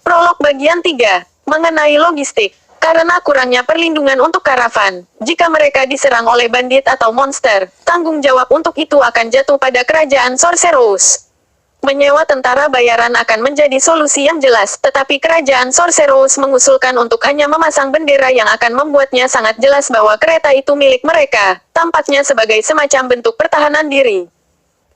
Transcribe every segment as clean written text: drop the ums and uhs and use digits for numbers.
Prolog bagian 3. Mengenai logistik. Karena kurangnya perlindungan untuk karavan, jika mereka diserang oleh bandit atau monster, tanggung jawab untuk itu akan jatuh pada kerajaan Sorcerous. Menyewa tentara bayaran akan menjadi solusi yang jelas, tetapi kerajaan Sorcerous mengusulkan untuk hanya memasang bendera yang akan membuatnya sangat jelas bahwa kereta itu milik mereka, tampaknya sebagai semacam bentuk pertahanan diri.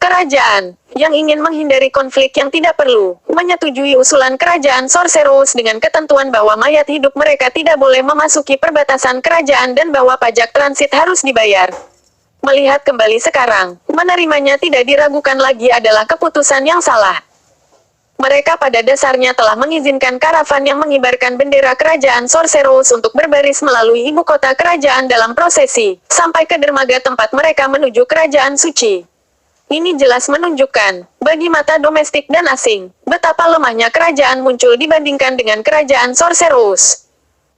Kerajaan, yang ingin menghindari konflik yang tidak perlu, menyetujui usulan kerajaan Sorcerous dengan ketentuan bahwa mayat hidup mereka tidak boleh memasuki perbatasan kerajaan dan bahwa pajak transit harus dibayar. Melihat kembali sekarang, menerimanya tidak diragukan lagi adalah keputusan yang salah. Mereka pada dasarnya telah mengizinkan karavan yang mengibarkan bendera kerajaan Sorcerous untuk berbaris melalui ibu kota kerajaan dalam prosesi, sampai ke dermaga tempat mereka menuju kerajaan suci. Ini jelas menunjukkan, bagi mata domestik dan asing, betapa lemahnya kerajaan muncul dibandingkan dengan kerajaan Sorcerous.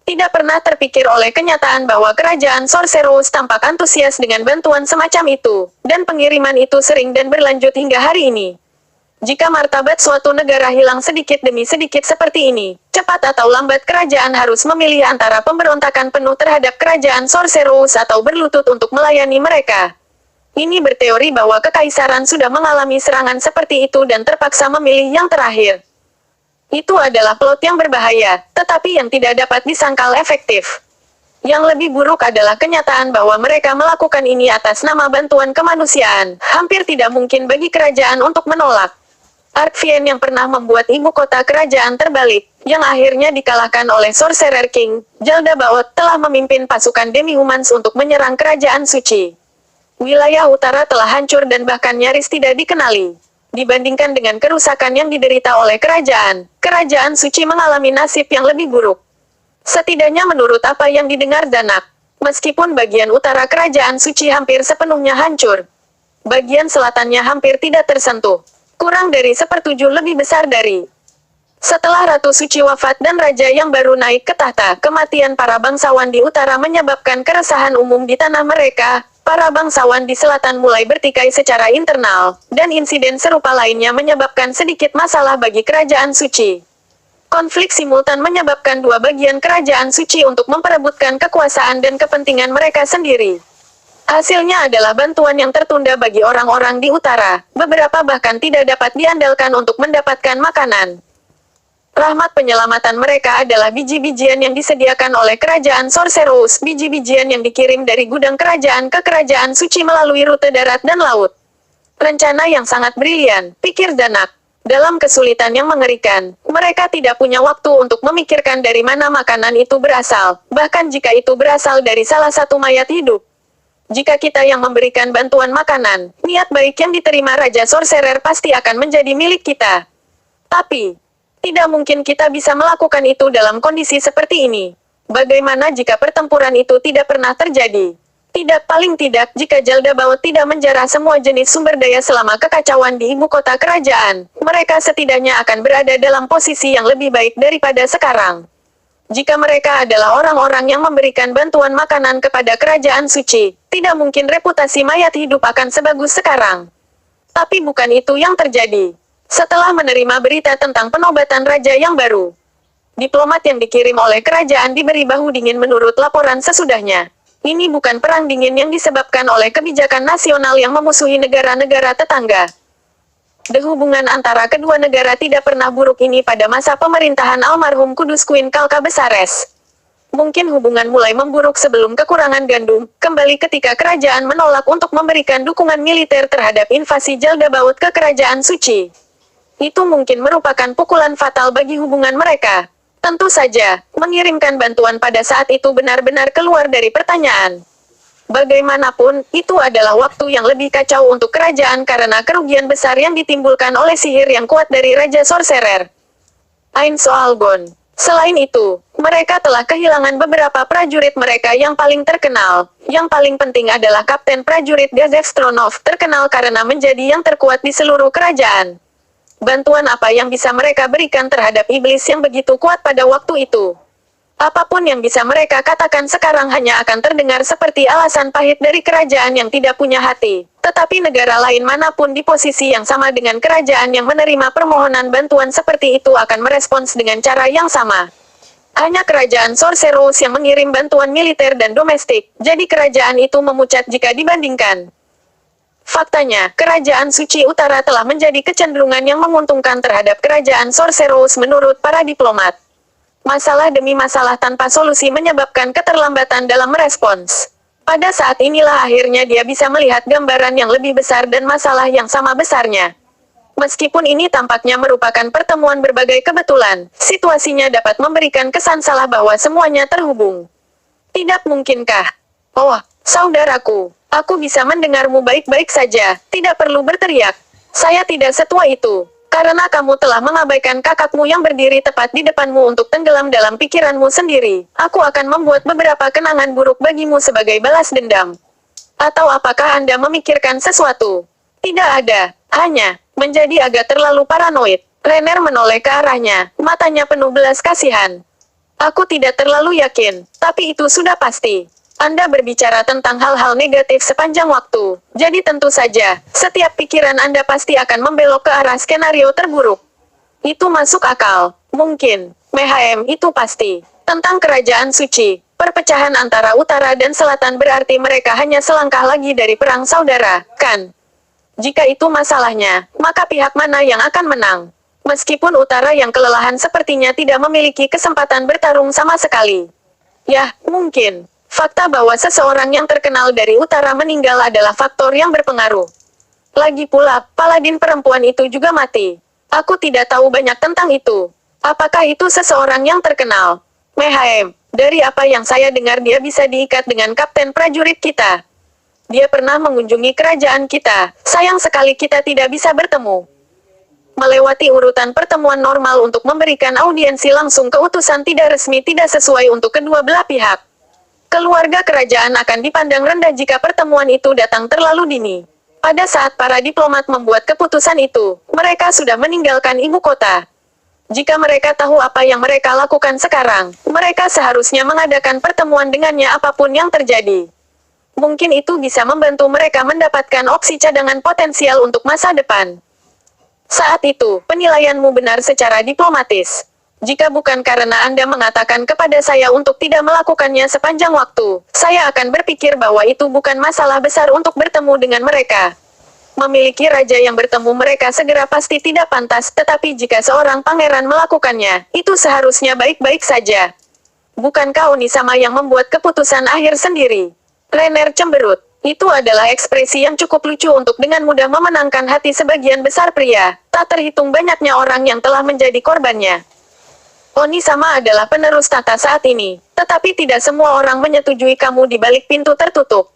Tidak pernah terpikir oleh kenyataan bahwa kerajaan Sorcerous tampak antusias dengan bantuan semacam itu, dan pengiriman itu sering dan berlanjut hingga hari ini. Jika martabat suatu negara hilang sedikit demi sedikit seperti ini, cepat atau lambat kerajaan harus memilih antara pemberontakan penuh terhadap kerajaan Sorcerous atau berlutut untuk melayani mereka. Ini berteori bahwa kekaisaran sudah mengalami serangan seperti itu dan terpaksa memilih yang terakhir. Itu adalah plot yang berbahaya, tetapi yang tidak dapat disangkal efektif. Yang lebih buruk adalah kenyataan bahwa mereka melakukan ini atas nama bantuan kemanusiaan. Hampir tidak mungkin bagi kerajaan untuk menolak. Arkvien yang pernah membuat ibu kota kerajaan terbalik, yang akhirnya dikalahkan oleh Sorcerer King, Jaldabaoth telah memimpin pasukan demi-humans untuk menyerang kerajaan suci. Wilayah utara telah hancur dan bahkan nyaris tidak dikenali. Dibandingkan dengan kerusakan yang diderita oleh kerajaan suci mengalami nasib yang lebih buruk. Setidaknya menurut apa yang didengar Danak, meskipun bagian utara kerajaan suci hampir sepenuhnya hancur, bagian selatannya hampir tidak tersentuh. Kurang dari sepertujuh lebih besar dari. Setelah Ratu Suci wafat dan Raja yang baru naik ke tahta, kematian para bangsawan di utara menyebabkan keresahan umum di tanah mereka. Para bangsawan di selatan mulai bertikai secara internal, dan insiden serupa lainnya menyebabkan sedikit masalah bagi kerajaan suci. Konflik simultan menyebabkan dua bagian kerajaan suci untuk memperebutkan kekuasaan dan kepentingan mereka sendiri. Hasilnya adalah bantuan yang tertunda bagi orang-orang di utara, beberapa bahkan tidak dapat diandalkan untuk mendapatkan makanan. Rahmat penyelamatan mereka adalah biji-bijian yang disediakan oleh kerajaan Sorcerous, biji-bijian yang dikirim dari gudang kerajaan ke kerajaan suci melalui rute darat dan laut. Rencana yang sangat brilian, pikir Danak. Dalam kesulitan yang mengerikan, mereka tidak punya waktu untuk memikirkan dari mana makanan itu berasal, bahkan jika itu berasal dari salah satu mayat hidup. Jika kita yang memberikan bantuan makanan, niat baik yang diterima Raja Sorcerer pasti akan menjadi milik kita. Tapi, tidak mungkin kita bisa melakukan itu dalam kondisi seperti ini. Bagaimana jika pertempuran itu tidak pernah terjadi? Tidak, paling tidak, jika Jaldabaoth tidak menjarah semua jenis sumber daya selama kekacauan di ibu kota kerajaan, mereka setidaknya akan berada dalam posisi yang lebih baik daripada sekarang. Jika mereka adalah orang-orang yang memberikan bantuan makanan kepada kerajaan suci, tidak mungkin reputasi mayat hidup akan sebagus sekarang. Tapi bukan itu yang terjadi. Setelah menerima berita tentang penobatan raja yang baru, diplomat yang dikirim oleh kerajaan diberi bahu dingin menurut laporan sesudahnya. Ini bukan perang dingin yang disebabkan oleh kebijakan nasional yang memusuhi negara-negara tetangga. Hubungan antara kedua negara tidak pernah buruk ini pada masa pemerintahan almarhum Kudus Queen Kalka Besares. Mungkin hubungan mulai memburuk sebelum kekurangan gandum, kembali ketika kerajaan menolak untuk memberikan dukungan militer terhadap invasi Jaldabaoth ke kerajaan suci. Itu mungkin merupakan pukulan fatal bagi hubungan mereka. Tentu saja, mengirimkan bantuan pada saat itu benar-benar keluar dari pertanyaan. Bagaimanapun, itu adalah waktu yang lebih kacau untuk kerajaan karena kerugian besar yang ditimbulkan oleh sihir yang kuat dari Raja Sorcerer. Ain Soalgon. Selain itu, mereka telah kehilangan beberapa prajurit mereka yang paling terkenal. Yang paling penting adalah Kapten Prajurit Gazef Stronov, terkenal karena menjadi yang terkuat di seluruh kerajaan. Bantuan apa yang bisa mereka berikan terhadap iblis yang begitu kuat pada waktu itu? Apapun yang bisa mereka katakan sekarang hanya akan terdengar seperti alasan pahit dari kerajaan yang tidak punya hati. Tetapi negara lain manapun di posisi yang sama dengan kerajaan yang menerima permohonan bantuan seperti itu akan merespons dengan cara yang sama. Hanya kerajaan Sorcerous yang mengirim bantuan militer dan domestik, jadi kerajaan itu memucat jika dibandingkan. Faktanya, kerajaan Suci Utara telah menjadi kecenderungan yang menguntungkan terhadap kerajaan Sorcerous menurut para diplomat. Masalah demi masalah tanpa solusi menyebabkan keterlambatan dalam merespons. Pada saat inilah akhirnya dia bisa melihat gambaran yang lebih besar dan masalah yang sama besarnya. Meskipun ini tampaknya merupakan pertemuan berbagai kebetulan, situasinya dapat memberikan kesan salah bahwa semuanya terhubung. Tidak mungkinkah? Oh, saudaraku, aku bisa mendengarmu baik-baik saja, tidak perlu berteriak. Saya tidak setua itu. Karena kamu telah mengabaikan kakakmu yang berdiri tepat di depanmu untuk tenggelam dalam pikiranmu sendiri, aku akan membuat beberapa kenangan buruk bagimu sebagai balas dendam. Atau apakah Anda memikirkan sesuatu? Tidak ada, hanya menjadi agak terlalu paranoid. Renner menoleh ke arahnya, matanya penuh belas kasihan. Aku tidak terlalu yakin, tapi itu sudah pasti. Anda berbicara tentang hal-hal negatif sepanjang waktu, jadi tentu saja, setiap pikiran Anda pasti akan membelok ke arah skenario terburuk. Itu masuk akal, mungkin, Mehaem itu pasti. Tentang kerajaan suci, perpecahan antara utara dan selatan berarti mereka hanya selangkah lagi dari perang saudara, kan? Jika itu masalahnya, maka pihak mana yang akan menang? Meskipun utara yang kelelahan sepertinya tidak memiliki kesempatan bertarung sama sekali. Yah, mungkin. Fakta bahwa seseorang yang terkenal dari utara meninggal adalah faktor yang berpengaruh. Lagi pula, paladin perempuan itu juga mati. Aku tidak tahu banyak tentang itu. Apakah itu seseorang yang terkenal? Mehaem, dari apa yang saya dengar dia bisa diikat dengan kapten prajurit kita. Dia pernah mengunjungi kerajaan kita, sayang sekali kita tidak bisa bertemu. Melewati urutan pertemuan normal untuk memberikan audiensi langsung ke utusan tidak resmi tidak sesuai untuk kedua belah pihak. Keluarga kerajaan akan dipandang rendah jika pertemuan itu datang terlalu dini. Pada saat para diplomat membuat keputusan itu, mereka sudah meninggalkan ibu kota. Jika mereka tahu apa yang mereka lakukan sekarang, mereka seharusnya mengadakan pertemuan dengannya apapun yang terjadi. Mungkin itu bisa membantu mereka mendapatkan opsi cadangan potensial untuk masa depan. Saat itu, penilaianmu benar secara diplomatis. Jika bukan karena Anda mengatakan kepada saya untuk tidak melakukannya sepanjang waktu, saya akan berpikir bahwa itu bukan masalah besar untuk bertemu dengan mereka. Memiliki raja yang bertemu mereka segera pasti tidak pantas, tetapi jika seorang pangeran melakukannya, itu seharusnya baik-baik saja. Bukankah Onisama yang membuat keputusan akhir sendiri? Renner cemberut. Itu adalah ekspresi yang cukup lucu untuk dengan mudah memenangkan hati sebagian besar pria, tak terhitung banyaknya orang yang telah menjadi korbannya. Onisama adalah penerus tata saat ini, tetapi tidak semua orang menyetujui kamu di balik pintu tertutup.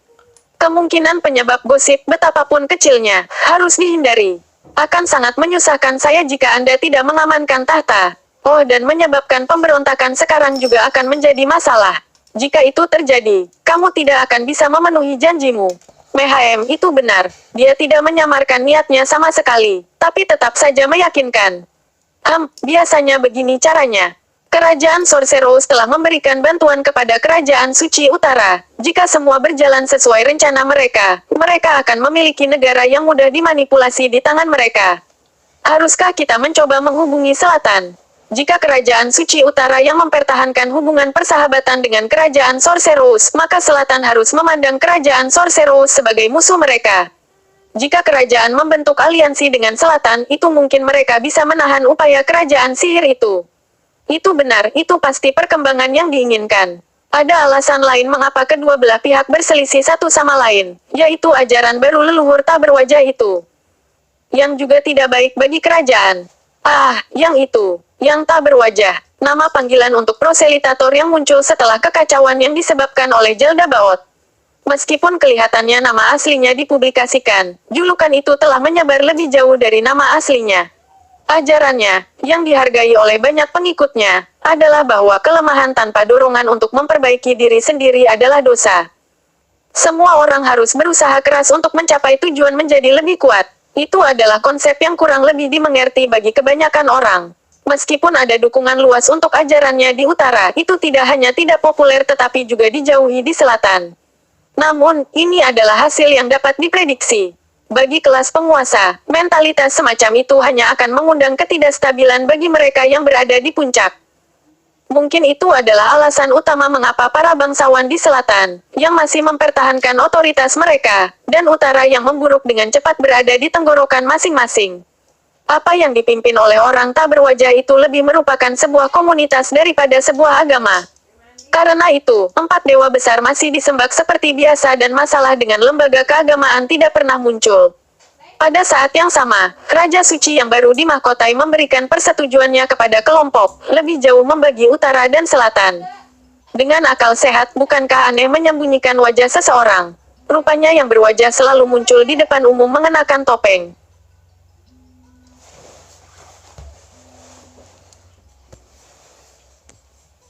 Kemungkinan penyebab gosip, betapapun kecilnya, harus dihindari. Akan sangat menyusahkan saya jika Anda tidak mengamankan tahta. Oh, dan menyebabkan pemberontakan sekarang juga akan menjadi masalah. Jika itu terjadi, kamu tidak akan bisa memenuhi janjimu. Mehaem itu benar. Dia tidak menyamarkan niatnya sama sekali, tapi tetap saja meyakinkan. Biasanya begini caranya. Kerajaan Sorcerous telah memberikan bantuan kepada Kerajaan Suci Utara. Jika semua berjalan sesuai rencana mereka, mereka akan memiliki negara yang mudah dimanipulasi di tangan mereka. Haruskah kita mencoba menghubungi selatan? Jika Kerajaan Suci Utara yang mempertahankan hubungan persahabatan dengan Kerajaan Sorcerous, maka selatan harus memandang Kerajaan Sorcerous sebagai musuh mereka. Jika kerajaan membentuk aliansi dengan selatan, itu mungkin mereka bisa menahan upaya kerajaan sihir itu. Itu benar, itu pasti perkembangan yang diinginkan. Ada alasan lain mengapa kedua belah pihak berselisih satu sama lain, yaitu ajaran baru leluhur tak berwajah itu. Yang juga tidak baik bagi kerajaan. Yang itu. Yang tak berwajah, nama panggilan untuk proselitator yang muncul setelah kekacauan yang disebabkan oleh Zelda Baot. Meskipun kelihatannya nama aslinya dipublikasikan, julukan itu telah menyebar lebih jauh dari nama aslinya. Ajarannya, yang dihargai oleh banyak pengikutnya, adalah bahwa kelemahan tanpa dorongan untuk memperbaiki diri sendiri adalah dosa. Semua orang harus berusaha keras untuk mencapai tujuan menjadi lebih kuat. Itu adalah konsep yang kurang lebih dimengerti bagi kebanyakan orang. Meskipun ada dukungan luas untuk ajarannya di utara, itu tidak hanya tidak populer tetapi juga dijauhi di selatan. Namun, ini adalah hasil yang dapat diprediksi. Bagi kelas penguasa, mentalitas semacam itu hanya akan mengundang ketidakstabilan bagi mereka yang berada di puncak. Mungkin itu adalah alasan utama mengapa para bangsawan di selatan, yang masih mempertahankan otoritas mereka, dan utara yang memburuk dengan cepat berada di tenggorokan masing-masing. Apa yang dipimpin oleh orang tak berwajah itu lebih merupakan sebuah komunitas daripada sebuah agama. Karena itu, 4 dewa besar masih disembah seperti biasa dan masalah dengan lembaga keagamaan tidak pernah muncul. Pada saat yang sama, Raja Suci yang baru dimahkotai memberikan persetujuannya kepada kelompok, lebih jauh membagi utara dan selatan. Dengan akal sehat, bukankah aneh menyembunyikan wajah seseorang? Rupanya yang berwajah selalu muncul di depan umum mengenakan topeng.